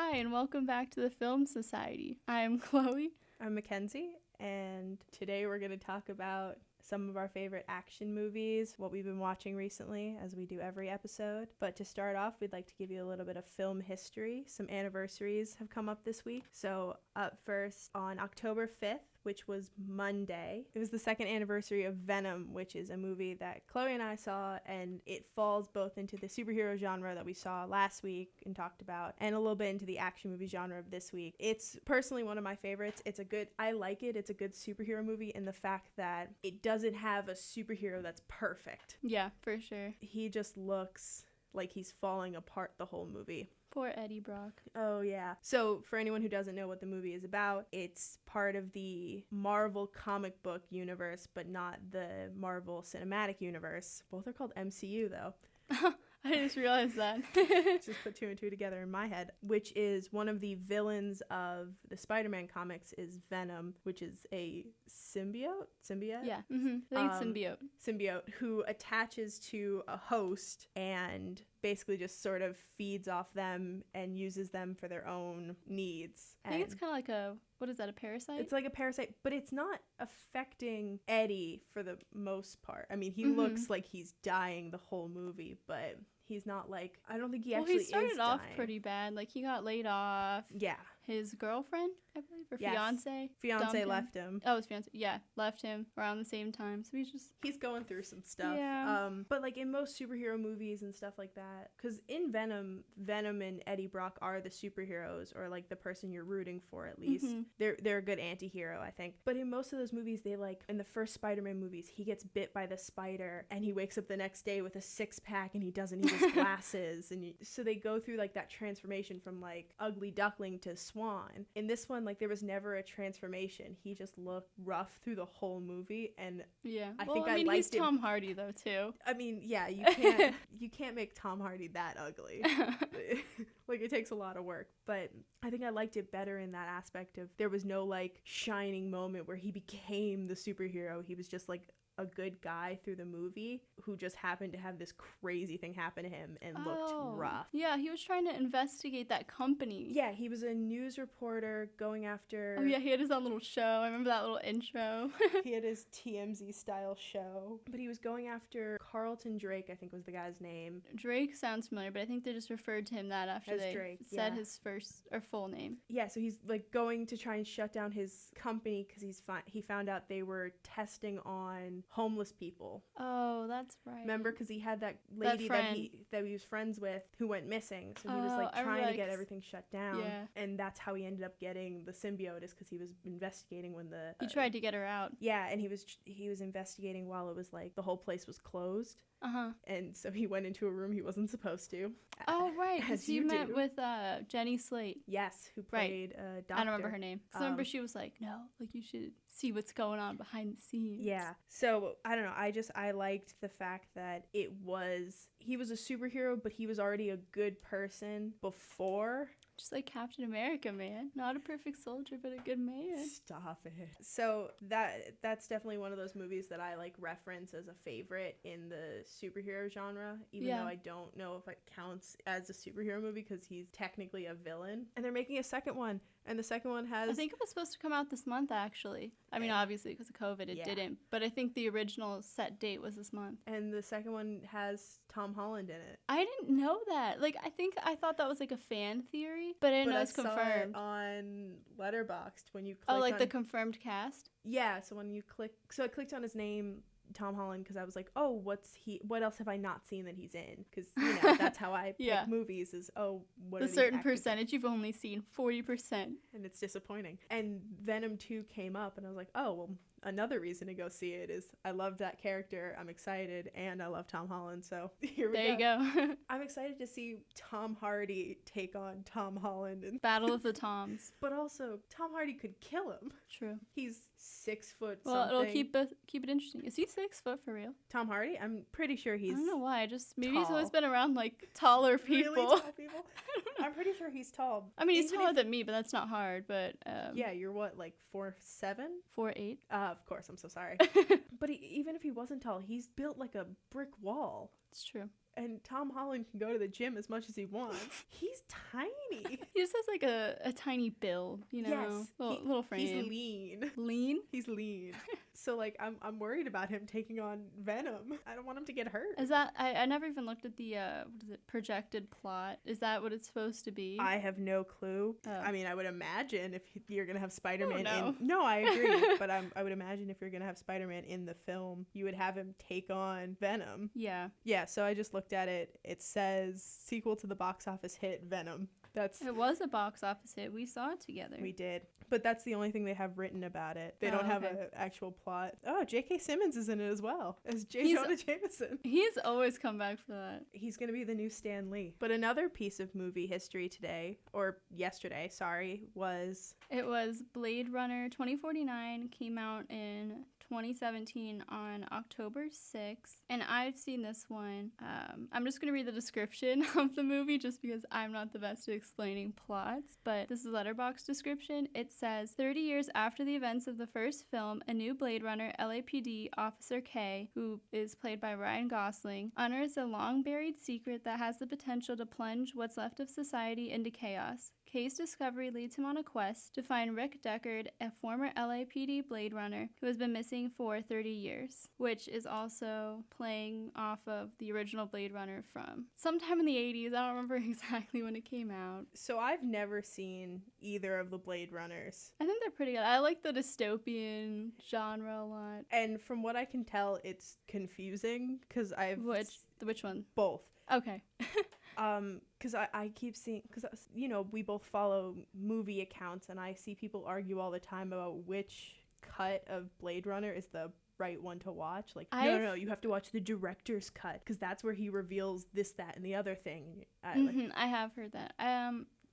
Hi, and welcome back to the Film Society. I'm Chloe. I'm Mackenzie, and today we're going to talk about some of our favorite action movies, what we've been watching recently, as we do every episode. But to start off, we'd like to give you a little bit of film history. Some anniversaries have come up this week. So up first, on October 5th, which was Monday, it was the second anniversary of Venom, which is a movie that Chloe and I saw, and it falls both into the superhero genre that we saw last week and talked about, and a little bit into the action movie genre of this week. It's personally one of my favorites. I like it. It's a good superhero movie in the fact that it doesn't have a superhero that's perfect. Yeah, for sure. He just looks like he's falling apart the whole movie. Poor Eddie Brock. Oh, yeah. So, for anyone who doesn't know what the movie is about, it's part of the Marvel comic book universe, but not the Marvel cinematic universe. Both are called MCU, though. I just realized that. Just put two and two together in my head, which is one of the villains of the Spider-Man comics is Venom, which is a symbiote? Yeah, I think it's symbiote. Symbiote who attaches to a host and basically just sort of feeds off them and uses them for their own needs. I think it's kind of like a parasite? It's like a parasite, but it's not affecting Eddie for the most part. I mean, he looks like he's dying the whole movie, but he's not like, I don't think he actually is dying. Well, he started off pretty bad. Like, he got laid off. Yeah. His girlfriend, I believe, or yes. fiance left him. Oh, his fiance. Yeah, left him around the same time. So he's going through some stuff. Yeah. But like in most superhero movies and stuff like that, because in Venom and Eddie Brock are the superheroes, or like the person you're rooting for at least. They're a good anti-hero, I think. But in most of those movies, they like in the first Spider-Man movies, he gets bit by the spider and he wakes up the next day with a 6-pack and he doesn't need his glasses, and so they go through like that transformation from like ugly duckling to swan. In this one, like there was never a transformation. He just looked rough through the whole movie, and yeah, I liked he's Tom Hardy though too. I mean, yeah, you can't make Tom Hardy that ugly. Like it takes a lot of work, but I think I liked it better in that aspect of there was no like shining moment where he became the superhero. He was just like a good guy through the movie who just happened to have this crazy thing happen to him and looked rough. Yeah, he was trying to investigate that company. Yeah, he was a news reporter going after... Oh yeah, he had his own little show. I remember that little intro. He had his TMZ style show. But he was going after Carlton Drake, I think was the guy's name. Drake sounds familiar, but I think they just referred to him that after as they Drake, said his first or full name. Yeah, so he's like going to try and shut down his company because he found out they were testing on homeless people. Oh, that's right. Remember, because he had that lady that he was friends with who went missing, so he was like trying to get everything shut down. Yeah. And that's how he ended up getting the symbiote, is because he was investigating when he tried to get her out. Yeah, and he was investigating while it was like the whole place was closed. And so he went into a room he wasn't supposed to. Oh, right, because he met with Jenny Slate. Yes, who played a doctor. I don't remember her name. So remember she was like, no, like you should see what's going on behind the scenes. Yeah. So, I don't know, I liked the fact that he was a superhero, but he was already a good person before. Just like Captain America, man. Not a perfect soldier, but a good man. Stop it. So that's definitely one of those movies that I like reference as a favorite in the superhero genre, even though I don't know if it counts as a superhero movie because he's technically a villain. And they're making a second one. And the second one has... I think it was supposed to come out this month, actually. I mean, obviously, because of COVID, it didn't. But I think the original set date was this month. And the second one has Tom Holland in it. I didn't know that. Like, I thought that was like a fan theory, but I didn't know it was confirmed. Saw it on Letterboxd when you click Oh, like the confirmed cast? Yeah, so when you click... So I clicked on his name... Tom Holland, because I was like, oh, what else have I not seen that he's in? Because that's how I pick movies is, what a are certain percentage you've only seen 40%, and it's disappointing. And Venom 2 came up and I was like, oh, well, another reason to go see it is I love that character, I'm excited, and I love Tom Holland, so here we go. There you go. I'm excited to see Tom Hardy take on Tom Holland. And Battle of the Toms. But also, Tom Hardy could kill him. True. He's 6 foot well, something. It'll keep it interesting. Is he 6 foot for real? Tom Hardy? I'm pretty sure he's I don't know why, maybe tall. He's always been around, like, taller people. Really tall people? I'm pretty sure he's tall. I mean, he's taller than me, but that's not hard, but... yeah, you're what, like 4'7"? 4'8". Of course, I'm so sorry. But even if he wasn't tall, he's built like a brick wall. It's true. And Tom Holland can go to the gym as much as he wants. He's tiny. He just has like a tiny build, you know? Yes. Little frame. He's lean. Lean? He's lean. So, like, I'm worried about him taking on Venom. I don't want him to get hurt. Is that... I never even looked at the, projected plot. Is that what it's supposed to be? I have no clue. Oh. I mean, I would imagine if you're going to have Spider-Man in... No, I agree. But I would imagine if you're going to have Spider-Man in the film, you would have him take on Venom. Yeah. Yeah, so I just looked at it. It says sequel to the box office hit Venom. It was a box office hit. We saw it together. We did. But that's the only thing they have written about it. They don't have an actual plot. Oh, J.K. Simmons is in it as well as J. Jonah Jameson. He's always come back for that. He's going to be the new Stan Lee. But another piece of movie history today, or yesterday, sorry, was... It was Blade Runner 2049, came out in 2017 on October 6th, and I've seen this one. I'm just going to read the description of the movie just because I'm not the best at explaining plots, but this is a Letterboxd description. It says, 30 years after the events of the first film, a new Blade Runner, LAPD Officer K, who is played by Ryan Gosling, unearths a long-buried secret that has the potential to plunge what's left of society into chaos. K's discovery leads him on a quest to find Rick Deckard, a former LAPD Blade Runner who has been missing for 30 years, which is also playing off of the original Blade Runner from sometime in the 80s. I don't remember exactly when it came out. So I've never seen either of the Blade Runners. I think they're pretty good. I like the dystopian genre a lot. And from what I can tell, it's confusing because I've... Which one? Both. Okay. Because I keep seeing, because, you know, we both follow movie accounts, and I see people argue all the time about which cut of Blade Runner is the right one to watch. Like, no, you have to watch the director's cut, because that's where he reveals this, that, and the other thing. I have heard that.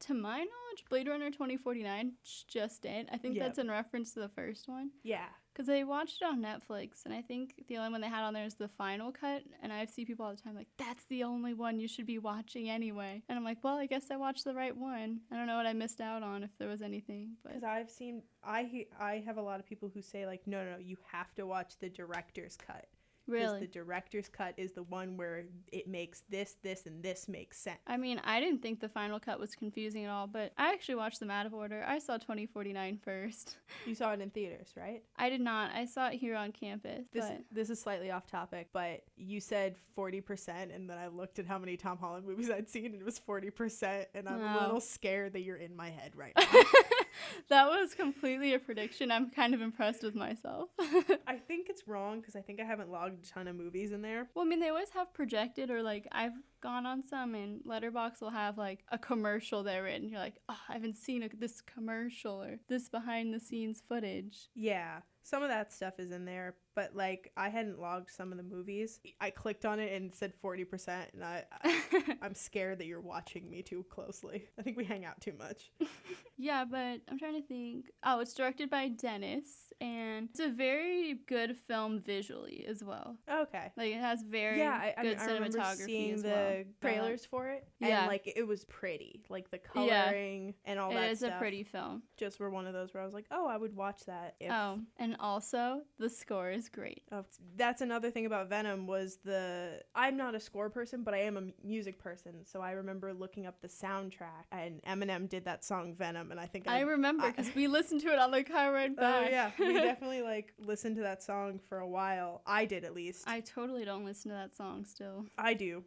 To my knowledge, Blade Runner 2049 just did. I think that's in reference to the first one. Yeah. Because I watched it on Netflix, and I think the only one they had on there is the final cut, and I see people all the time like, that's the only one you should be watching anyway. And I'm like, well, I guess I watched the right one. I don't know what I missed out on, if there was anything. Because I've seen, I have a lot of people who say, like, no, you have to watch the director's cut. Really? Because the director's cut is the one where it makes this, and this makes sense. I mean, I didn't think the final cut was confusing at all, but I actually watched them out of order. I saw 2049 first. You saw it in theaters, right? I did not. I saw it here on campus. This is slightly off topic, but you said 40%, and then I looked at how many Tom Holland movies I'd seen, and it was 40%, and I'm a little scared that you're in my head right now. That was completely a prediction. I'm kind of impressed with myself. I think it's wrong because I think I haven't logged a ton of movies in there. Well, I mean, they always have projected, or like I've gone on some, and Letterboxd will have like a commercial they're in. You're like, oh, I haven't seen this commercial or this behind the scenes footage. Yeah. Some of that stuff is in there, but, like, I hadn't logged some of the movies. I clicked on it and it said 40%, and I'm scared that you're watching me too closely. I think we hang out too much. Yeah, but I'm trying to think. Oh, it's directed by Dennis, and it's a very good film visually as well. Okay. Like, it has very good cinematography remember seeing the trailers for it, and, like, it was pretty. Like, the coloring and all that stuff. It is a pretty film. Just were one of those where I was like, oh, I would watch that. And also, the score is great. Oh, that's another thing about Venom was I'm not a score person, but I am a music person, so I remember looking up the soundtrack, and Eminem did that song Venom, and I think I remember, because we listened to it on the car ride back. Oh, yeah. We definitely, like, listened to that song for a while. I did, at least. I totally don't listen to that song still. I do.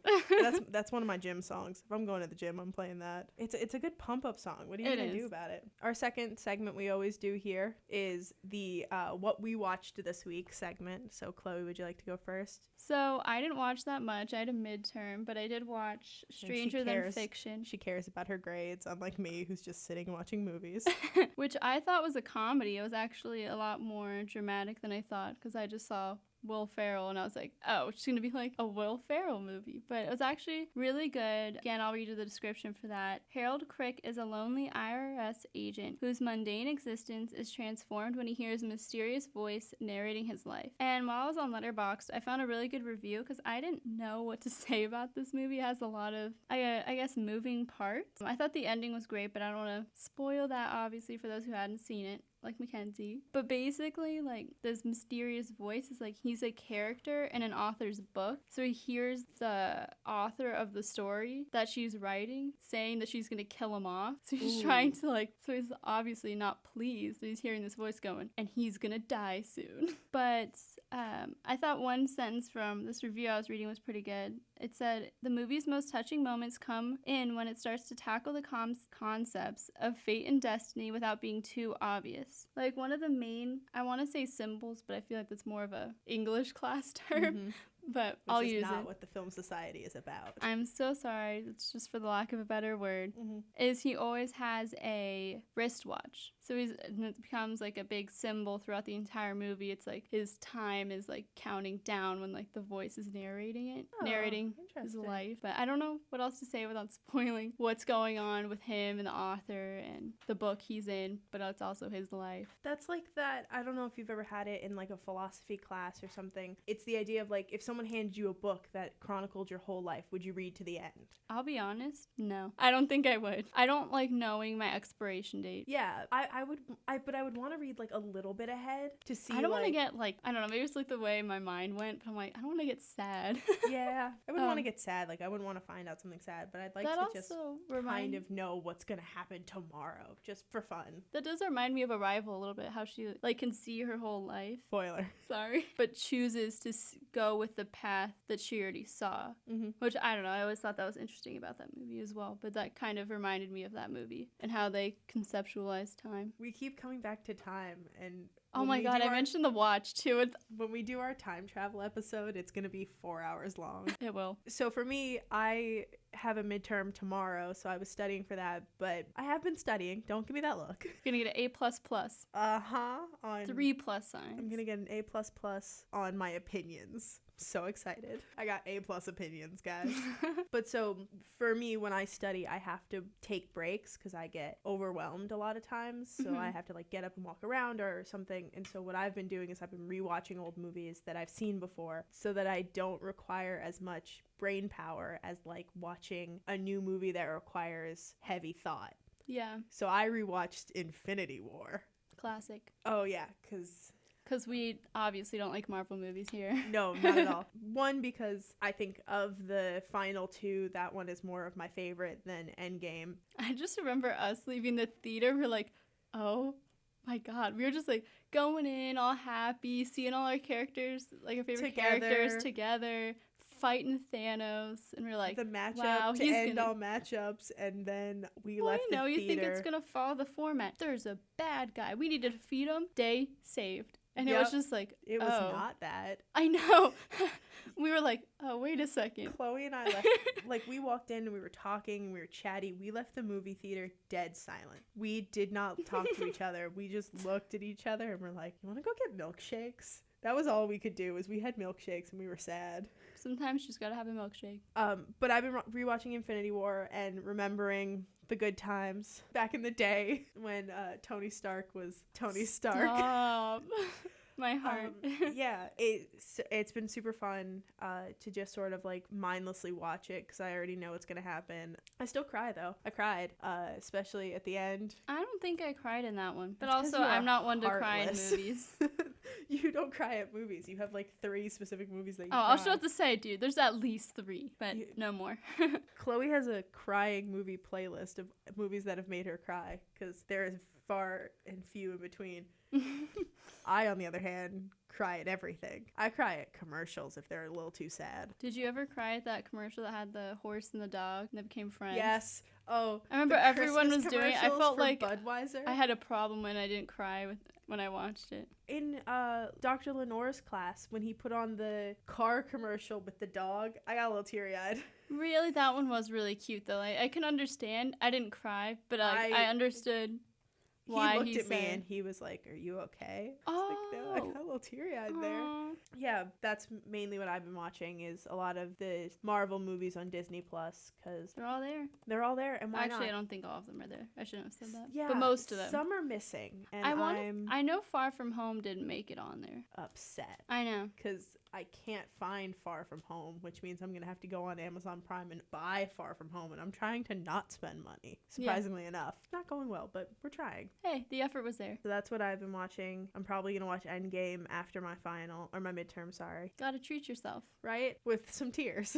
That's one of my gym songs. If I'm going to the gym, I'm playing that. It's a good pump-up song. What are you going to do about it? Our second segment we always do here is the What We Watched This Week segment. So, Chloe, would you like to go first? So, I didn't watch that much. I had a midterm, but I did watch Stranger Than Fiction. She cares about her grades, unlike me, who's just sitting watching movies. Which I thought was a comedy. It was actually a lot more dramatic than I thought, because I just saw Will Ferrell, and I was like, oh, it's going to be like a Will Ferrell movie. But it was actually really good. Again, I'll read you the description for that. Harold Crick is a lonely IRS agent whose mundane existence is transformed when he hears a mysterious voice narrating his life. And while I was on Letterboxd, I found a really good review because I didn't know what to say about this movie. It has a lot of, I guess, moving parts. I thought the ending was great, but I don't want to spoil that, obviously, for those who hadn't seen it. like Mackenzie. But basically, like, this mysterious voice is like he's a character in an author's book. So he hears the author of the story that she's writing saying that she's gonna kill him off. So he's trying to, like, so he's obviously not pleased that he's hearing this voice going, and he's gonna die soon. But I thought one sentence from this review I was reading was pretty good. It said, the movie's most touching moments come in when it starts to tackle the concepts of fate and destiny without being too obvious. Like, one of the main, I want to say symbols, but I feel like that's more of a English class term. But I'll use it. Which is not what the film society is about. I'm so sorry. It's just for the lack of a better word. Is he always has a wristwatch. So it becomes like a big symbol throughout the entire movie. It's like his time is like counting down when like the voice is narrating it, narrating his life. But I don't know what else to say without spoiling what's going on with him and the author and the book he's in, but it's also his life. That's like that, I don't know if you've ever had it in like a philosophy class or something. It's the idea of like, if someone handed you a book that chronicled your whole life, would you read to the end? I'll be honest, no. I don't think I would. I don't like knowing my expiration date. Yeah, I would want to read like a little bit ahead to see. I don't want to get like, I don't know, maybe it's like the way my mind went, but I'm like, I don't want to get sad. Yeah, I wouldn't want to get sad. Like, I wouldn't want to find out something sad, but I'd like to just kind of know what's going to happen tomorrow, just for fun. That does remind me of Arrival a little bit, how she like can see her whole life. Spoiler. Sorry. But chooses to go with the path that she already saw, which I don't know. I always thought that was interesting about that movie as well, but that kind of reminded me of that movie and how they conceptualize time. We keep coming back to time, and oh my god, I mentioned the watch too. When we do our time travel episode, it's going to be 4 hours long. It will. So for me, I have a midterm tomorrow, so I was studying for that, but I have been studying. Don't give me that look. You're going to get an A++. On 3 plus signs. I'm going to get an A++ on my opinions. So excited. I got A+ opinions, guys. But so for me, when I study, I have to take breaks because I get overwhelmed a lot of times. So I have to like get up and walk around or something. And so what I've been doing is I've been rewatching old movies that I've seen before so that I don't require as much brain power as like watching a new movie that requires heavy thought. Yeah. So I rewatched Infinity War. Classic. Oh yeah, because we obviously don't like Marvel movies here. No, not at all. One, because I think of the final two, that one is more of my favorite than Endgame. I just remember us leaving the theater. We're like, oh my god. We were just like going in all happy, seeing all our characters, like our favorite characters together, fighting Thanos, and we're like, the matchup wow, to end all matchups, and then we left the theater. You think it's gonna follow the format. There's a bad guy. We need to defeat him. Day saved. And it was just like, it was not that. I know. We were like, oh, wait a second. Chloe and I left, like, we walked in and we were talking and we were chatty. We left the movie theater dead silent. We did not talk to each other. We just looked at each other and we're like, you want to go get milkshakes? That was all we could do, was we had milkshakes and we were sad. Sometimes you just gotta have a milkshake. But I've been rewatching Infinity War and remembering the good times back in the day when Tony Stark was Tony Stark. Stop. My heart. Yeah, it's been super fun to just sort of like mindlessly watch it because I already know what's gonna happen. I still cry though. I cried, especially at the end. I don't think I cried in that one, but That's also I'm not one to cry in movies. You don't cry at movies. You have like 3 specific movies that you cry. I was about to say, dude, there's at least 3, but no more. Chloe has a crying movie playlist of movies that have made her cry because there is far and few in between. I, on the other hand, cry at everything. I cry at commercials if they're a little too sad. Did you ever cry at that commercial that had the horse and the dog and they became friends? Yes. Oh, I remember everyone was doing it. I felt like Budweiser. I had a problem when I didn't cry when I watched it. In Dr. Lenore's class, when he put on the car commercial with the dog, I got a little teary-eyed. Really? That one was really cute, though. I can understand. I didn't cry, but I understood why he looked at me and he was like, "Are you okay?" I was like, no, I got a little teary-eyed there. Yeah, that's mainly what I've been watching is a lot of the Marvel movies on Disney Plus because they're all there. They're all there, and why Actually, not? I don't think all of them are there. I shouldn't have said that. Yeah, but most of them. Some are missing, and I know Far From Home didn't make it on there. Upset. I know because I can't find Far From Home, which means I'm going to have to go on Amazon Prime and buy Far From Home, and I'm trying to not spend money, surprisingly enough. Not going well, but we're trying. Hey, the effort was there. So that's what I've been watching. I'm probably going to watch Endgame after my final, or my midterm, sorry. Gotta treat yourself. Right? With some tears.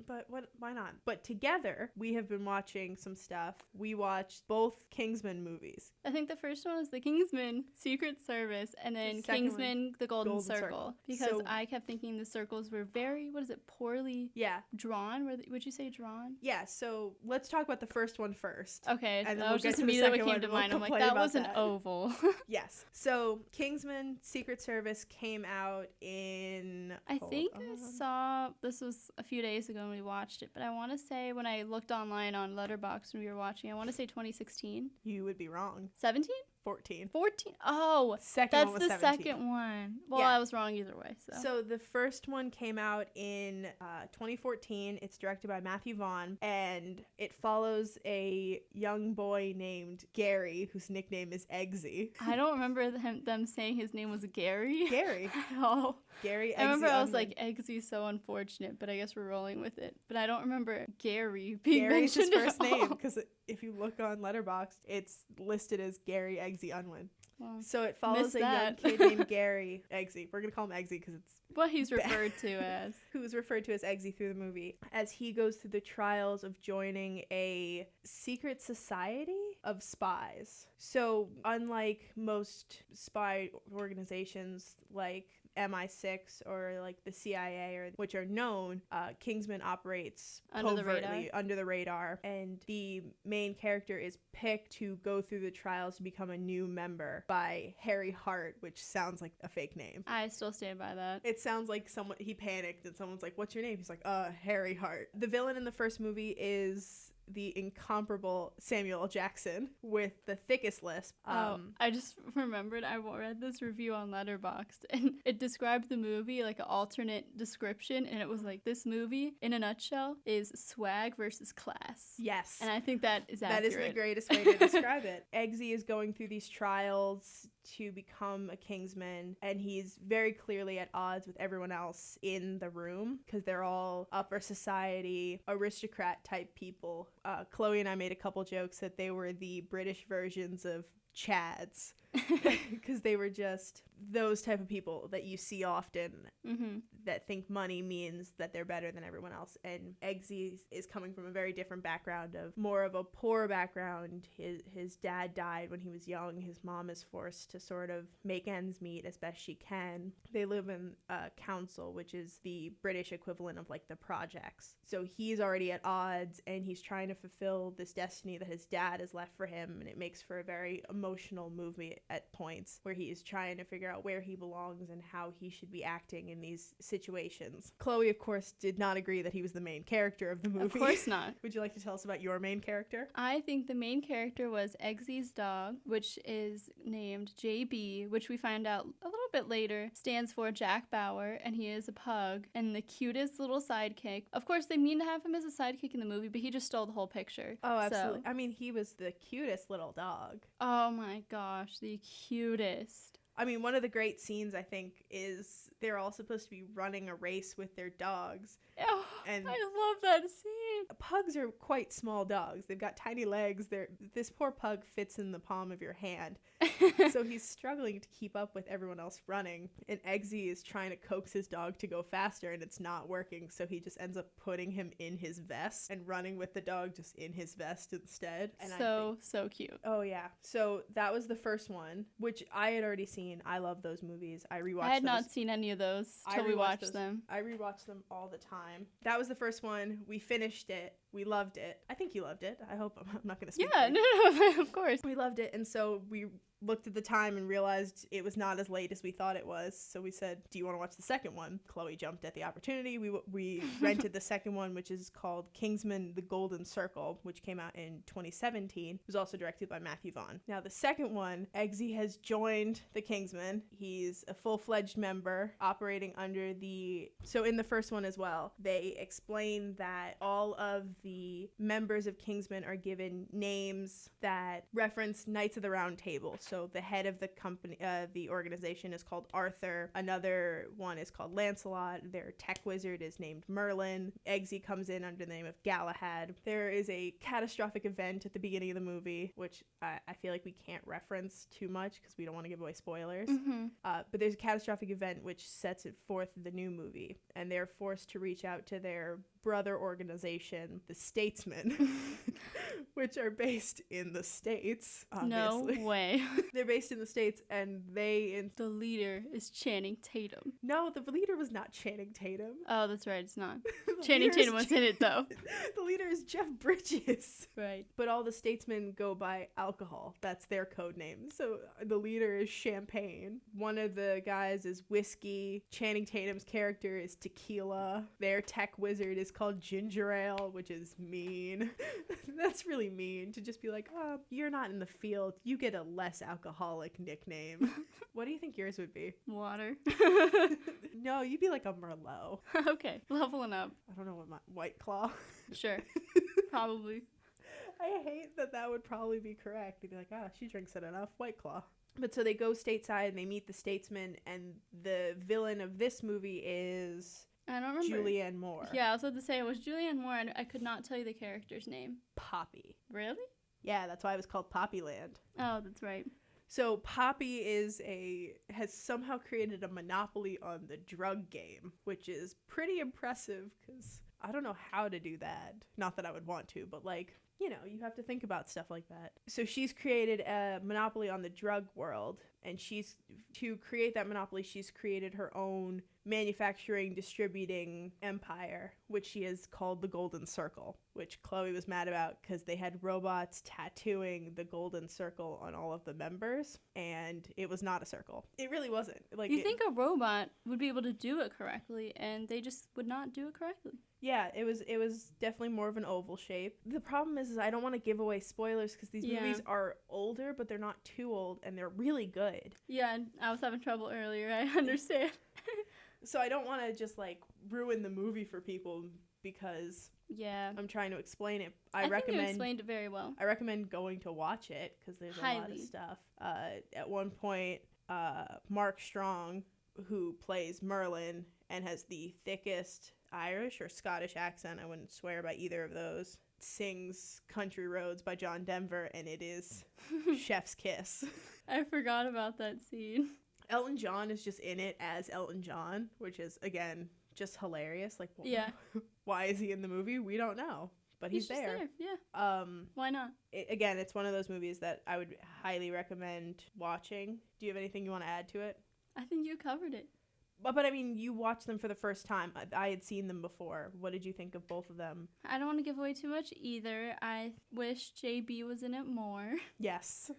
But why not? But together, we have been watching some stuff. We watched both Kingsman movies. I think the first one was the Kingsman Secret Service, and then The second Kingsman the Golden Circle. Circle. Because So- I kept thinking the circles were very, poorly Yeah. drawn? Would you say drawn? Yeah, so let's talk about the first one first. Okay, And then that we'll was get just to the immediately second what one came to and we'll mind. I'm like, complain that about was an that. oval. Yes. So Kingsman Secret Service came out in... I hold think I on. saw, this was a few days ago when we watched it, but I want to say when I looked online on Letterboxd when we were watching, I want to say 2016. You would be wrong. 17? 14. 14? Oh, Second that's one was the 17. second one. Well, Yeah. I was wrong either way, so. So the first one came out in 2014. It's directed by Matthew Vaughn, and it follows a young boy named Gary, whose nickname is Eggsy. I don't remember them saying his name was Gary. Gary. Oh. Gary Eggsy. I remember I was Unwin. like, Eggsy's so unfortunate, but I guess we're rolling with it. But I don't remember Gary being Gary's his mentioned first at all. name, because if you look on Letterboxd, it's listed as Gary Eggsy Unwin. Well, So it follows Missed a young that. kid named Gary Eggsy. We're going to call him Eggsy because it's what he's referred to as. who is referred to as Eggsy through the movie, as he goes through the trials of joining a secret society of spies. So unlike most spy organizations like MI6 or like the CIA, or which are known, Kingsman operates Under the covertly radar. under the radar, and the main character is picked to go through the trials to become a new member by Harry Hart, which sounds like a fake name. I still stand by that. It sounds like he panicked and someone's like, "What's your name?" He's like, Harry Hart." The villain in the first movie is the incomparable Samuel L. Jackson with the thickest lisp. I just remembered I read this review on Letterboxd, and it described the movie like an alternate description, and it was like, this movie, in a nutshell, is swag versus class. Yes. And I think that is That accurate. is the greatest way to describe it. Eggsy is going through these trials to become a Kingsman, and he's very clearly at odds with everyone else in the room because they're all upper society, aristocrat type people. Chloe and I made a couple jokes that they were the British versions of Chads because they were just those type of people that you see often that think money means that they're better than everyone else. And Eggsy is coming from a very different background, of more of a poor background. His dad died when he was young. His mom is forced to sort of make ends meet as best she can. They live in council, which is the British equivalent of like the projects. So he's already at odds, and he's trying to fulfill this destiny that his dad has left for him, and it makes for a very emotional movie at points where he is trying to figure out where he belongs and how he should be acting in these situations. Chloe, of course, did not agree that he was the main character of the movie. Of course not. Would you like to tell us about your main character? I think the main character was Eggsy's dog, which is named JB, which we find out a little bit later stands for Jack Bauer, and he is a pug and the cutest little sidekick. Of course, they mean to have him as a sidekick in the movie, but he just stole the whole picture. Oh, absolutely. So, I mean, he was the cutest little dog. oh my gosh, the cutest. I mean, one of the great scenes, I think, is they're all supposed to be running a race with their dogs. Oh, And I love that scene. pugs are quite small dogs. They've got tiny legs. This poor pug fits in the palm of your hand. So he's struggling to keep up with everyone else running. And Eggsy is trying to coax his dog to go faster, and it's not working. So he just ends up putting him in his vest and running with the dog just in his vest instead. And So cute. oh, yeah. So that was the first one, which I had already seen. I love those movies. I rewatched I had those. not seen any of those I till we rewatched watched those. them. I rewatched them all the time. That was the first one. We finished it. We loved it. I think you loved it. I hope I'm not going to speak. Yeah, for you. no, of course. We loved it, and so we looked at the time and realized it was not as late as we thought it was. So we said, "Do you want to watch the second one?" Chloe jumped at the opportunity. We rented the second one, which is called Kingsman: The Golden Circle, which came out in 2017. It was also directed by Matthew Vaughn. Now the second one, Eggsy has joined the Kingsmen. He's a full-fledged member operating under the. So in the first one as well, they explain that all of the members of Kingsmen are given names that reference Knights of the Round Table. So the head of the company, the organization is called Arthur. Another one is called Lancelot. Their tech wizard is named Merlin. Eggsy comes in under the name of Galahad. There is a catastrophic event at the beginning of the movie, which I feel like we can't reference too much because we don't want to give away spoilers. But there's a catastrophic event which sets it forth in the new movie, and they're forced to reach out to their brother organization, the Statesmen, which are based in the States, obviously. No way. They're based in the States, and The leader is Channing Tatum. No, the leader was not Channing Tatum. Oh, that's right, it's not. Channing Tatum was in it, though. The leader is Jeff Bridges. Right. But all the statesmen go by alcohol. That's their code name. So the leader is champagne. One of the guys is whiskey. Channing Tatum's character is tequila. Their tech wizard is called ginger ale, which is mean. That's really mean to just be like, oh, you're not in the field. You get a less alcoholic nickname. What do you think yours would be? Water. No, you'd be like a Merlot. Okay, leveling up. I don't know what my White Claw. Sure. Probably. I hate that would probably be correct. They'd be like, she drinks it enough. White Claw. But so they go stateside and they meet the statesmen, and the villain of this movie is I don't remember. Julianne Moore. Yeah, I was about to say it was Julianne Moore, and I could not tell you the character's name. Poppy. Really? Yeah, that's why it was called Poppyland. Oh, that's right. So Poppy has somehow created a monopoly on the drug game, which is pretty impressive because I don't know how to do that. Not that I would want to, but you have to think about stuff like that. So she's created a monopoly on the drug world, and to create that monopoly, she's created her own manufacturing, distributing empire, which she has called the Golden Circle, which Chloe was mad about because they had robots tattooing the Golden Circle on all of the members, and it was not a circle. It really wasn't. You think a robot would be able to do it correctly, and they just would not do it correctly. Yeah, it was definitely more of an oval shape. The problem is I don't want to give away spoilers because these movies are older, but they're not too old, and they're really good. Yeah, and I was having trouble earlier. I understand. So I don't want to just ruin the movie for people because I'm trying to explain it. I think you explained it very well. I recommend going to watch it because there's a lot of stuff. At one point, Mark Strong, who plays Merlin and has the thickest Irish or Scottish accent, I wouldn't swear by either of those, sings Country Roads by John Denver, and it is chef's kiss. I forgot about that scene. Elton John is just in it as Elton John, which is, again, just hilarious. Why is he in the movie? We don't know. But he's there. Yeah. Why not? It's one of those movies that I would highly recommend watching. Do you have anything you want to add to it? I think you covered it. But I mean, you watched them for the first time. I had seen them before. What did you think of both of them? I don't want to give away too much either. I wish JB was in it more. Yes.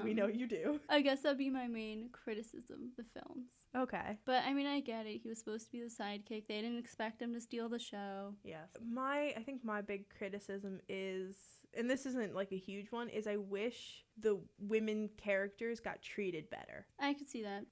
We know you do. I guess that'd be my main criticism of the films. Okay. But, I mean, I get it. He was supposed to be the sidekick. They didn't expect him to steal the show. Yes. I think my big criticism is, and this isn't a huge one, is I wish the women characters got treated better. I could see that.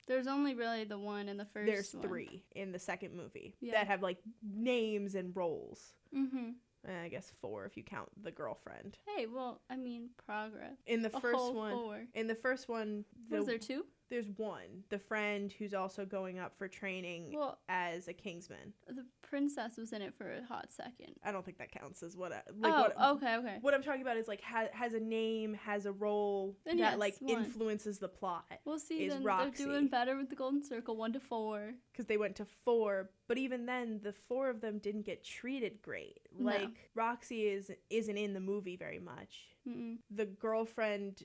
There's only really the one in the first There's 3 in the second movie that have names and roles. Mm-hmm. I guess 4 if you count the girlfriend. Hey, well, I mean, progress. In the first one, 4. In the first one, Was there 2? There's 1. The friend who's also going up for training as a Kingsman. The princess was in it for a hot second. I don't think that counts as okay. What I'm talking about is has a name, has a role then that yes, influences the plot. We'll see. Is Then Roxy. They're doing better with the Golden Circle, 1 to 4. Because they went to 4, but even then, the 4 of them didn't get treated great. No. Roxy isn't in the movie very much. Mm-mm. The girlfriend,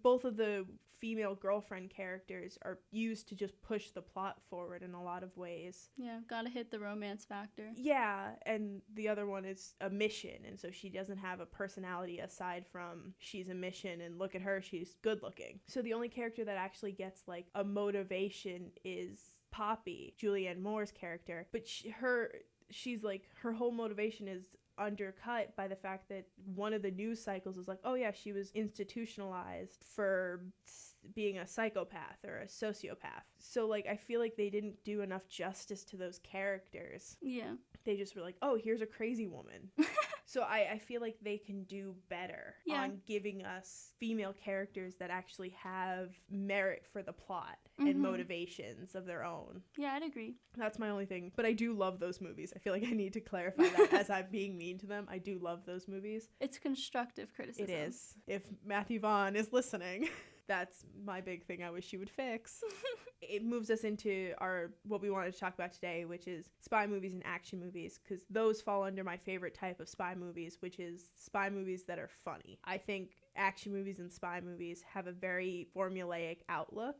both of the female girlfriend characters are used to just push the plot forward in a lot of ways. Yeah, gotta hit the romance factor. Yeah, and the other one is a mission, and so she doesn't have a personality aside from she's a mission, and look at her, she's good looking. So the only character that actually gets a motivation is Poppy, Julianne Moore's character, but her whole motivation is undercut by the fact that one of the news cycles is like, oh yeah, she was institutionalized for being a psychopath or a sociopath. So like I feel like they didn't do enough justice to those characters. Yeah. They just were like, oh, here's a crazy woman. So I feel like they can do better on giving us female characters that actually have merit for the plot and motivations of their own. Yeah, I'd agree. That's my only thing. But I do love those movies. I feel like I need to clarify that as I'm being mean to them. I do love those movies. It's constructive criticism. It is. If Matthew Vaughn is listening, that's my big thing I wish you would fix. It moves us into what we wanted to talk about today, which is spy movies and action movies, because those fall under my favorite type of spy movies, which is spy movies that are funny. I think action movies and spy movies have a very formulaic outlook.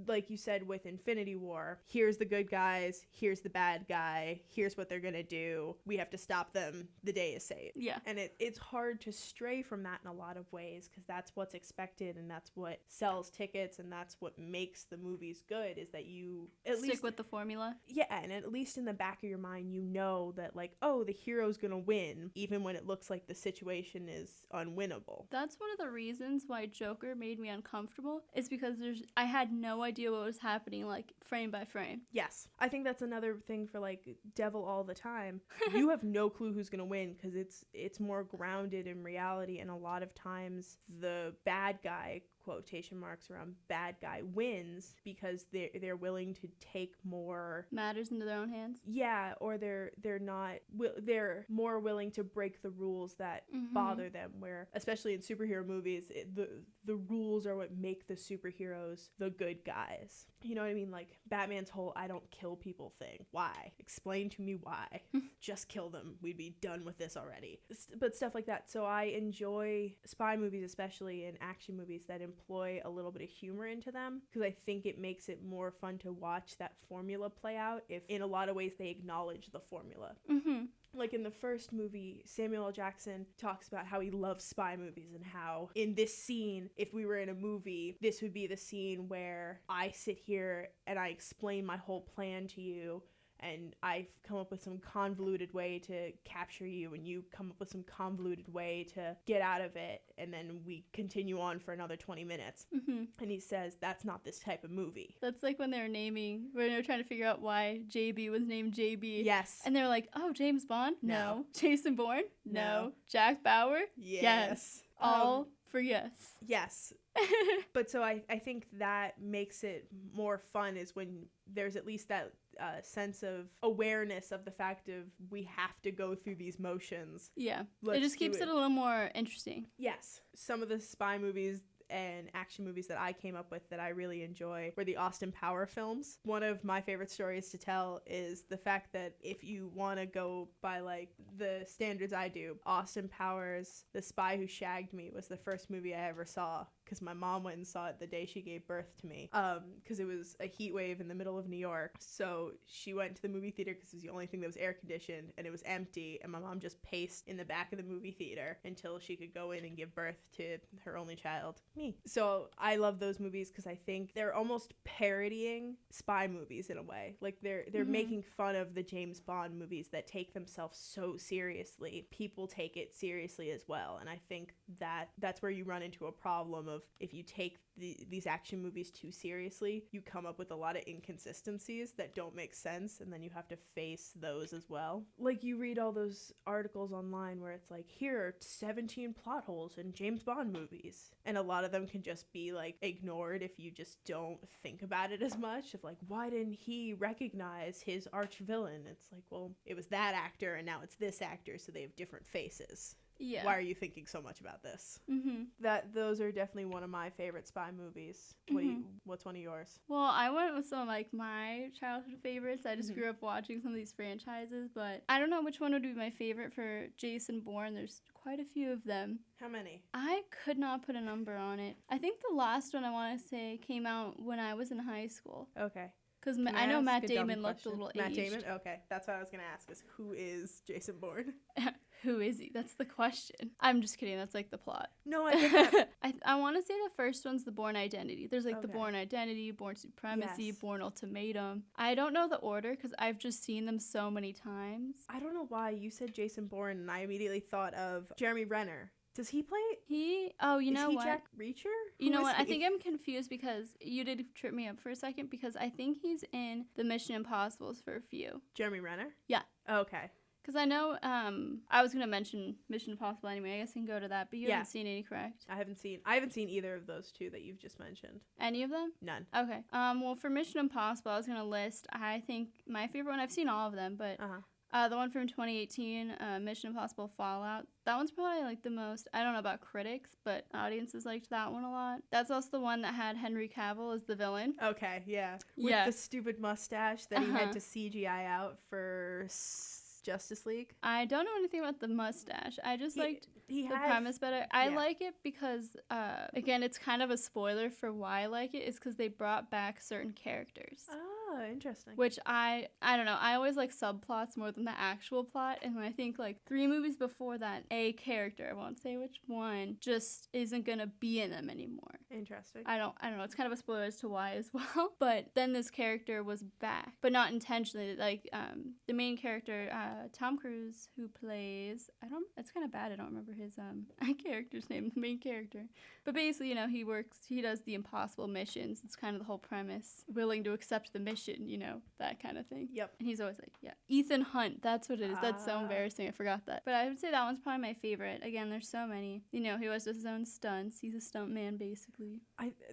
Like you said with Infinity War, here's the good guys, here's the bad guy, here's what they're gonna do, we have to stop them, the day is saved. Yeah. And it's hard to stray from that in a lot of ways, because that's what's expected and that's what sells tickets and that's what makes the movies good, is that you at stick least with the formula. Yeah, and at least in the back of your mind you know that like, oh, the hero's gonna win even when it looks like the situation is unwinnable. That's one of the reasons why Joker made me uncomfortable, is because I had no idea what was happening, like frame by frame. Yes. I think that's another thing for like Devil All the Time. You have no clue who's going to win, because it's more grounded in reality, and a lot of times the bad guy, quotation marks around bad guy, wins because they're willing to take more matters into their own hands. Yeah, or they're more willing to break the rules that bother them, where especially in superhero movies the rules are what make the superheroes the good guys. You know what I mean? Like Batman's whole I don't kill people thing. Why? Explain to me why. Just kill them. We'd be done with this already. But stuff like that. So I enjoy spy movies, especially in action movies that employ a little bit of humor into them, because I think it makes it more fun to watch that formula play out if in a lot of ways they acknowledge the formula. Like in the first movie, Samuel L. Jackson talks about how he loves spy movies and how in this scene, if we were in a movie, this would be the scene where I sit here and I explain my whole plan to you, and I've come up with some convoluted way to capture you, and you come up with some convoluted way to get out of it, and then we continue on for another 20 minutes. And he says, that's not this type of movie. That's like when they were trying to figure out why JB was named JB. Yes. And they're like, oh, James Bond? No. Jason Bourne? No. Jack Bauer? Yes. All for yes. Yes. But so I think that makes it more fun, is when there's at least that sense of awareness of the fact of we have to go through these motions. Yeah. It just keeps it a little more interesting. Yes. Some of the spy movies and action movies that I came up with that I really enjoy were the Austin Power films. One of my favorite stories to tell is the fact that if you want to go by like the standards I do, Austin Powers' The Spy Who Shagged Me was the first movie I ever saw, because my mom went and saw it the day she gave birth to me, because it was a heat wave in the middle of New York. So she went to the movie theater because it was the only thing that was air conditioned, and it was empty, and my mom just paced in the back of the movie theater until she could go in and give birth to her only child, me. So I love those movies because I think they're almost parodying spy movies in a way. Like they're making fun of the James Bond movies that take themselves so seriously. People take it seriously as well, and I think that's where you run into a problem of, if you take these action movies too seriously, you come up with a lot of inconsistencies that don't make sense, and then you have to face those as well. Like you read all those articles online where it's like, here are 17 plot holes in James Bond movies, and a lot of them can just be like ignored if you just don't think about it as much, of like, why didn't he recognize his arch villain? It's like, well, it was that actor and now it's this actor, so they have different faces. Yeah. Why are you thinking so much about this? Those are definitely one of my favorite spy movies. What's one of yours? Well, I went with some of like my childhood favorites. I just grew up watching some of these franchises, but I don't know which one would be my favorite for Jason Bourne. There's quite a few of them. How many? I could not put a number on it. I think the last one I want to say came out when I was in high school. Okay. Because I know Matt Damon looked a little aged. Matt Damon? Okay. That's what I was going to ask, is who is Jason Bourne? Who is he? That's the question. I'm just kidding. That's like the plot. No, I get that. I want to say the first one's the Bourne Identity. There's like the Okay. Bourne Identity, Bourne Supremacy, Yes. Bourne Ultimatum. I don't know the order because I've just seen them so many times. I don't know why you said Jason Bourne, and I immediately thought of Jeremy Renner. Does he play? You know Is he what? Jack Reacher? You Who know is what? I he? think I'm confused because you did trip me up for a second because I think he's in the Mission Impossibles for a few. Jeremy Renner. Yeah. Okay. Because I know, I was going to mention Mission Impossible anyway. I guess I can go to that, but you haven't seen any, correct? I haven't seen either of those two that you've just mentioned. Any of them? None. Okay. Well, for Mission Impossible, I was going to list, I think my favorite one, I've seen all of them, but the one from 2018, Mission Impossible Fallout, that one's probably like the most, I don't know about critics, but audiences liked that one a lot. That's also the one that had Henry Cavill as the villain. Okay, yeah. With the stupid mustache that he had to CGI out for Justice League. I don't know anything about the mustache. I just liked the premise better. I like it because, again, it's kind of a spoiler for why I like it, is because they brought back certain characters. Oh, interesting. Which I don't know. I always like subplots more than the actual plot. And I think like 3 movies before that, a character, I won't say which one, just isn't going to be in them anymore. Interesting. I don't know. It's kind of a spoiler as to why as well. But then this character was back, but not intentionally. Like the main character, Tom Cruise, who plays, it's kind of bad I don't remember his character's name, the main character. But basically, you know, he does the impossible missions. It's kind of the whole premise. Willing to accept the mission, you know, that kind of thing. Yep. And he's always like, yeah. Ethan Hunt, that's what it is. That's so embarrassing. I forgot that. But I would say that one's probably my favorite. Again, there's so many. You know, he always does his own stunts. He's a stunt man, basically.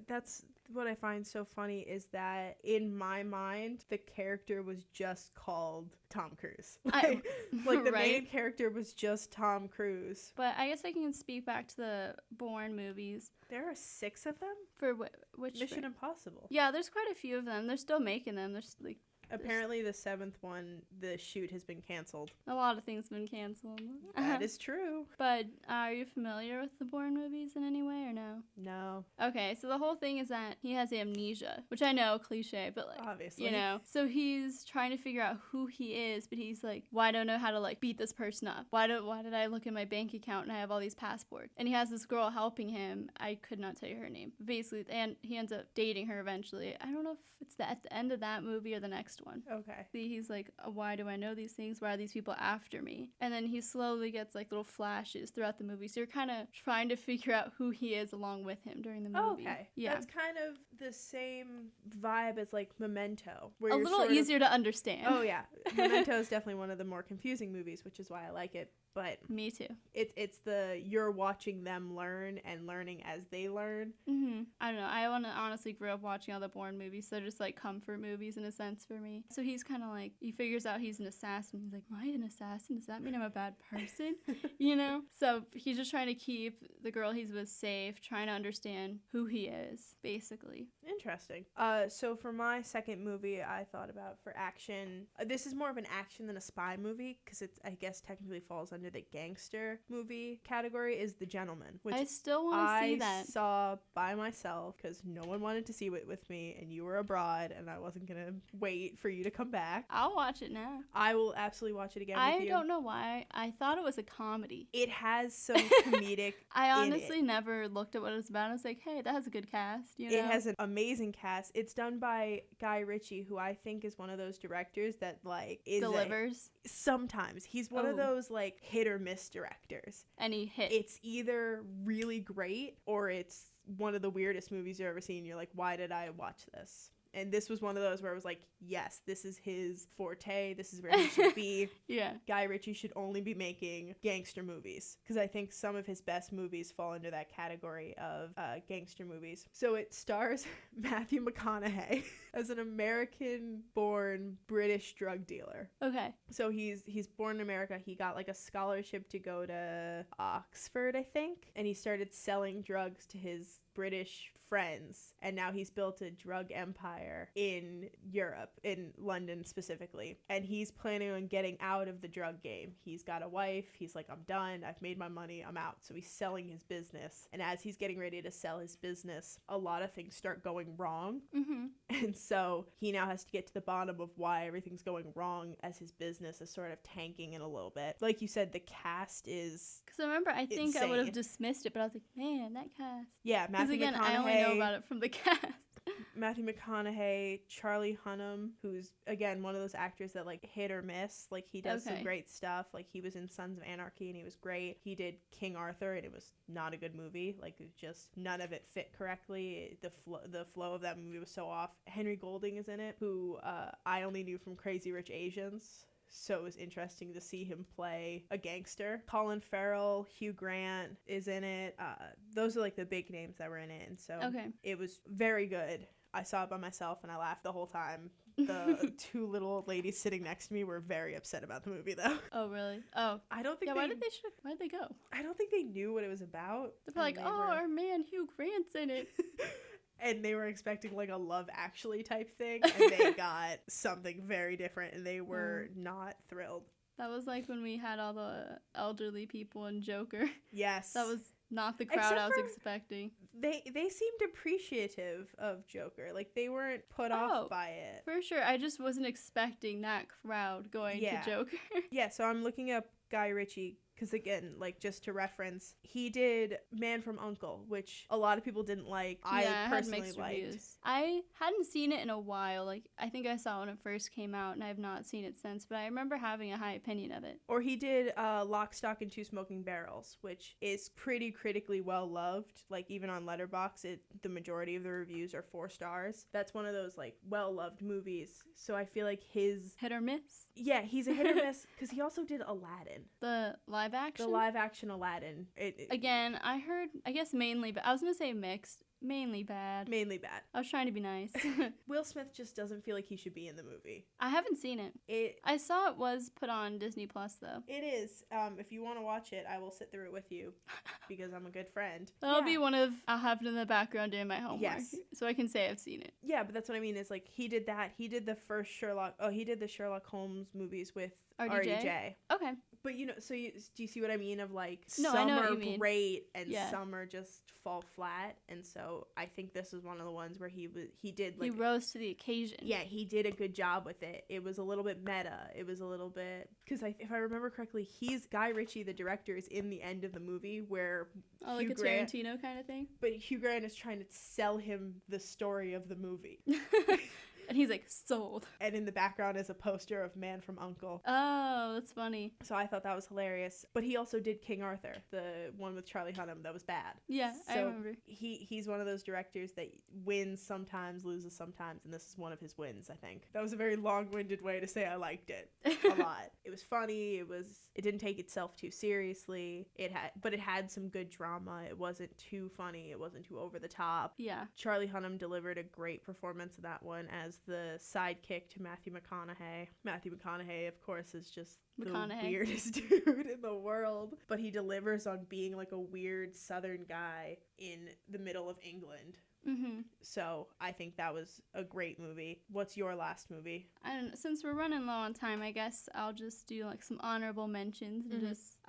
That's what I find so funny is that in my mind, the character was just called Tom Cruise. Like the main character was just Tom Cruise. But I guess I can speak back to the Bourne movies. There are 6 of them? For which? Mission Impossible. Yeah, there's quite a few of them. They're still making them. There's like apparently the 7th one, the shoot has been canceled. A lot of things have been canceled. That is true. But are you familiar with the Bourne movies in any way or no? No. Okay, so the whole thing is that he has amnesia, which I know, cliche, but like, obviously, you know. So he's trying to figure out who he is, but he's like, well, I don't know how to like beat this person up. Why did I look at my bank account and I have all these passports? And he has this girl helping him. I could not tell you her name. But basically, and he ends up dating her eventually. I don't know if it's at the end of that movie or the next one. Okay. He's like, why do I know these things? Why are these people after me? And then he slowly gets like little flashes throughout the movie. So you're kind of trying to figure out who he is along with him during the movie. Okay. Yeah. That's kind of the same vibe as like Memento. Where a little easier to understand. Oh yeah. Memento is definitely one of the more confusing movies, which is why I like it. But me too. It's you're watching them learn and learning as they learn. Mm-hmm. I don't know. I honestly grew up watching all the Bourne movies, so just like comfort movies in a sense for me. So he's kind of like, he figures out he's an assassin. He's like, am I an assassin? Does that mean I'm a bad person? You know? So he's just trying to keep the girl he's with safe, trying to understand who he is, basically. Interesting. So for my second movie I thought about for action, this is more of an action than a spy movie because it, I guess, technically falls under the gangster movie category, is The Gentleman, which I still want to see that. I saw by myself because no one wanted to see it with me, and you were abroad, and I wasn't gonna wait for you to come back. I'll watch it now. I will absolutely watch it again with you. I don't know why. I thought it was a comedy. It has some comedic. I honestly never looked at what it was about. I was like, hey, that has a good cast. You know? It has an amazing cast. It's done by Guy Ritchie, who I think is one of those directors that like delivers. Sometimes he's one of those like hit or miss directors. And he hit. It's either really great or it's one of the weirdest movies you've ever seen. You're like, why did I watch this? And this was one of those where I was like, yes, this is his forte. This is where he should be. Yeah. Guy Ritchie should only be making gangster movies because I think some of his best movies fall into that category of gangster movies. So it stars Matthew McConaughey as an American-born British drug dealer. Okay. So he's born in America. He got like a scholarship to go to Oxford, I think, and he started selling drugs to his British friends, and now he's built a drug empire in Europe, in London specifically, and he's planning on getting out of the drug game. He's got a wife. He's like, I'm done. I've made my money. I'm out. So he's selling his business, and as he's getting ready to sell his business, a lot of things start going wrong. And so he now has to get to the bottom of why everything's going wrong, as his business is sort of tanking in a little bit. Like you said, the cast is Because I remember, I think I would have insane. dismissed it, but I was like, man, that cast. Yeah, Because Matthew again, McConaughey. I only know about it from the cast. Matthew McConaughey, Charlie Hunnam, who's again one of those actors that like hit or miss. Like he does some great stuff. Like he was in Sons of Anarchy and he was great. He did King Arthur and it was not a good movie. Like it just none of it fit correctly. The flow of that movie was so off. Henry Golding is in it, who I only knew from Crazy Rich Asians. So it was interesting to see him play a gangster. Colin Farrell, Hugh Grant is in it. Those are like the big names that were in it. And so it was very good. I saw it by myself and I laughed the whole time. The two little old ladies sitting next to me were very upset about the movie though. Oh, really? Oh. I don't think why did they go? I don't think they knew what it was about. They're like, our man Hugh Grant's in it. And they were expecting like a Love Actually type thing, and they got something very different, and they were not thrilled. That was like when we had all the elderly people in Joker. Yes. That was not the crowd I was expecting. They seemed appreciative of Joker. Like, they weren't put off by it. For sure. I just wasn't expecting that crowd going to Joker. Yeah, so I'm looking up Guy Ritchie. Because again, like just to reference, he did Man from U.N.C.L.E., which a lot of people didn't like. I personally liked. Reviews. I hadn't seen it in a while. Like I think I saw it when it first came out, and I have not seen it since. But I remember having a high opinion of it. Or he did Lock, Stock, and Two Smoking Barrels, which is pretty critically well loved. Like even on Letterboxd, the majority of the reviews are 4 stars. That's one of those like well loved movies. So I feel like his hit or miss. Yeah, he's a hit or miss because he also did Aladdin. The live action? The live action Aladdin. Again, I heard, I guess mainly, but I was going to say mixed. Mainly bad. Mainly bad. I was trying to be nice. Will Smith just doesn't feel like he should be in the movie. I haven't seen it. I saw it was put on Disney Plus though. It is. If you want to watch it, I will sit through it with you because I'm a good friend. That'll be one of, I'll have it in the background doing my homework. Yes. So I can say I've seen it. Yeah, but that's what I mean is like he did that. He did the first he did the Sherlock Holmes movies with RDJ. Okay. But you know, so do you see what I mean of like no, some I know are what you mean. great and some are just fall flat, and so I think this is one of the ones where he did like he rose to the occasion. Yeah, he did a good job with it. It was a little bit meta. It was a little bit because if I remember correctly, Guy Ritchie, the director, is in the end of the movie where like a Tarantino kind of thing. But Hugh Grant is trying to sell him the story of the movie. And he's like, sold. And in the background is a poster of Man from U.N.C.L.E. Oh, that's funny. So I thought that was hilarious. But he also did King Arthur, the one with Charlie Hunnam that was bad. Yeah, so I remember. He's one of those directors that wins sometimes, loses sometimes, and this is one of his wins, I think. That was a very long-winded way to say I liked it a lot. It was funny. It didn't take itself too seriously. But it had some good drama. It wasn't too funny. It wasn't too over the top. Yeah. Charlie Hunnam delivered a great performance in that one as the sidekick to Matthew McConaughey. Matthew McConaughey, of course, is just the weirdest dude in the world. But he delivers on being like a weird Southern guy in the middle of England. Mm-hmm. So I think that was a great movie. What's your last movie? And since we're running low on time, I guess I'll just do like some honorable mentions and just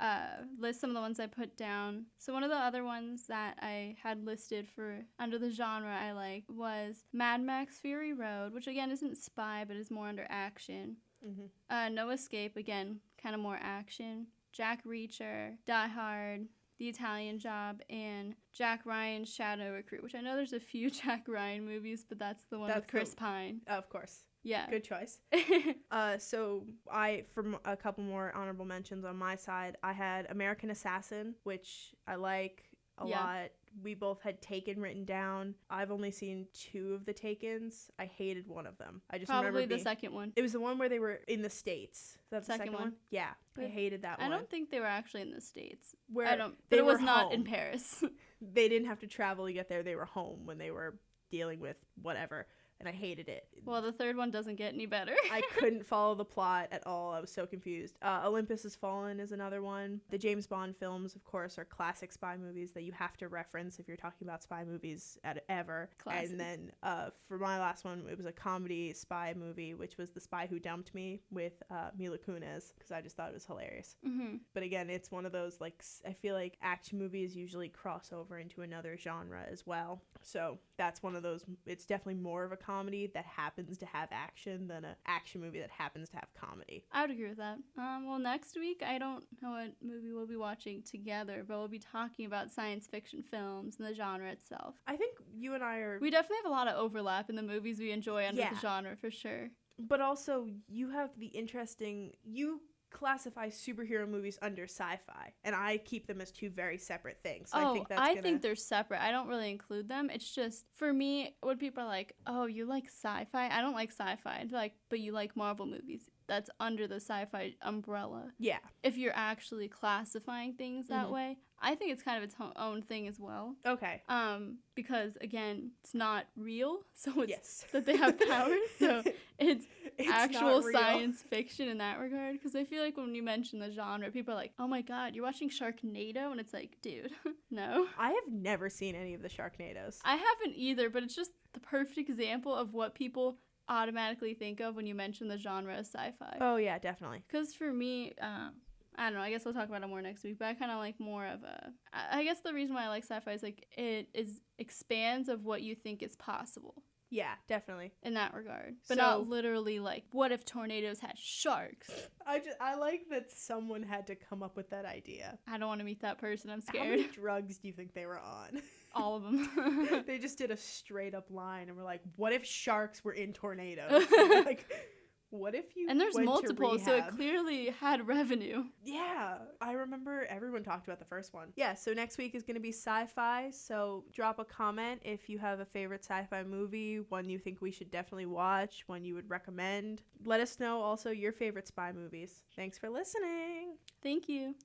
list some of the ones I put down. So one of the other ones that I had listed for under the genre I like was Mad Max Fury Road, which again isn't spy but is more under action. Mm-hmm. No Escape, again kind of more action. Jack Reacher, Die Hard, The Italian Job, and Jack Ryan's Shadow Recruit, which I know there's a few Jack Ryan movies, but that's the one with Chris Pine. Of course. Yeah. Good choice. So from a couple more honorable mentions on my side, I had American Assassin, which I like a lot. We both had Taken written down. I've only seen 2 of the Takens. I hated one of them. I just remember the second one. It was the one where they were in the States. Is that the second one? Yeah. But I hated that one. I don't think they were actually in the States. But it was not in Paris. They didn't have to travel to get there. They were home when they were dealing with whatever. and I hated it. Well, the third one doesn't get any better. I couldn't follow the plot at all. I was so confused. Olympus Has Fallen is another one. The James Bond films, of course, are classic spy movies that you have to reference if you're talking about spy movies ever. Classic. And then for my last one, it was a comedy spy movie, which was The Spy Who Dumped Me with Mila Kunis, because I just thought it was hilarious. Mm-hmm. But again, it's one of those, like, I feel like action movies usually cross over into another genre as well. So that's one of those, it's definitely more of a comedy that happens to have action than an action movie that happens to have comedy. I would agree with that. Well, next week, I don't know what movie we'll be watching together, but we'll be talking about science fiction films and the genre itself. I think you and I are... We definitely have a lot of overlap in the movies we enjoy under the genre, for sure. But also, you have the interesting... You classify superhero movies under sci-fi, and I keep them as two very separate things. So I think they're separate. I don't really include them. It's just, for me, when people are like, oh, you like sci-fi? I don't like sci-fi. They're like, but you like Marvel movies. That's under the sci-fi umbrella. Yeah. If you're actually classifying things that way, I think it's kind of its own thing as well. Okay. Because again, it's not real, so it's yes. that they have powers. So it's actual science fiction in that regard. Because I feel like when you mention the genre, people are like, "Oh my god, you're watching Sharknado," and it's like, dude, no. I have never seen any of the Sharknados. I haven't either, but it's just the perfect example of what people automatically think of when you mention the genre of sci-fi. Oh yeah, definitely. Because for me, I don't know, I guess we'll talk about it more next week, but I kind of like more of a... I guess the reason why I like sci-fi is like it expands of what you think is possible. Yeah, definitely. In that regard. But not literally like, what if tornadoes had sharks? I like that someone had to come up with that idea. I don't want to meet that person, I'm scared. How many drugs do you think they were on? All of them. They just did a straight up line and were like, what if sharks were in tornadoes? Like, what if you And there's went multiple, to so it rehab? clearly had revenue. Yeah, I remember everyone talked about the first one. Yeah, so next week is going to be sci-fi, so drop a comment if you have a favorite sci-fi movie, one you think we should definitely watch, one you would recommend. Let us know also your favorite spy movies. Thanks for listening. Thank you.